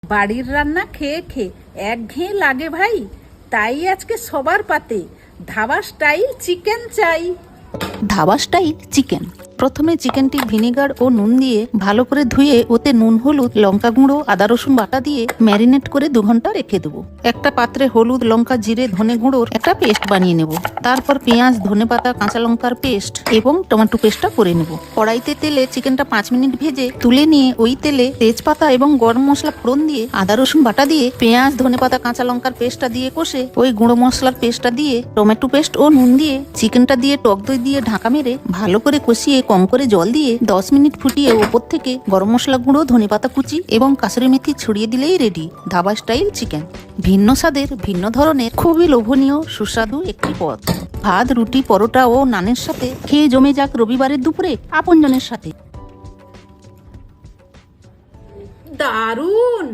বাড়ির রান্না খেয়ে খেয়ে একঘেয়ে লাগে ভাই, তাই আজকে সবার পাতে ধাবা স্টাইল চিকেন চাই। Dhaba style chicken. প্রথমে চিকেনটি ভিনেগার ও নুন দিয়ে ভালো করে ধুয়ে ওতে নুন, হলুদ, লঙ্কা গুঁড়ো, আদা রসুন বাটা দিয়ে ম্যারিনেট করে 2 ঘন্টা রেখে দেবো। একটা পাত্রে হলুদ, লঙ্কা, জিরে, ধনে গুঁড়োর একটা পেস্ট বানিয়ে নেব। তারপর পেঁয়াজ, ধনেপাতা, কাঁচা লঙ্কার পেস্ট এবং টমেটো পেস্টটা করে নেব। কড়াইতে তেলে চিকেনটা 5 মিনিট ভেজে তুলে নিয়ে ওই তেলে তেজপাতা এবং গরম মশলা ফোড়ন দিয়ে আদা রসুন বাটা দিয়ে পেঁয়াজ, ধনেপাতা, কাঁচা লঙ্কার পেস্টটা দিয়ে কষে ওই গুঁড়ো মশলার পেস্টটা দিয়ে টমেটো পেস্ট ও নুন দিয়ে চিকেনটা দিয়ে টক দই দিয়ে ঢাকা মেরে ভালো করে কষিয়ে কম করে জল দিয়ে 10 মিনিট ফুটিয়ে ওপর থেকে গরম মশলা গুঁড়ো, ধনেপাতা কুচি এবং কাসুরি মেথি ছড়িয়ে দিলেই রেডি ধাবা স্টাইল চিকেন। ভিন্ন স্বাদের, ভিন্ন ধরনের, খুবই লোভনীয় সুস্বাদু একটি পদ। ভাত, রুটি, পরোটা ও নানের সাথে খেয়ে জমে যাক রবিবারের দুপুরে আপনজনের সাথে। দারুণ।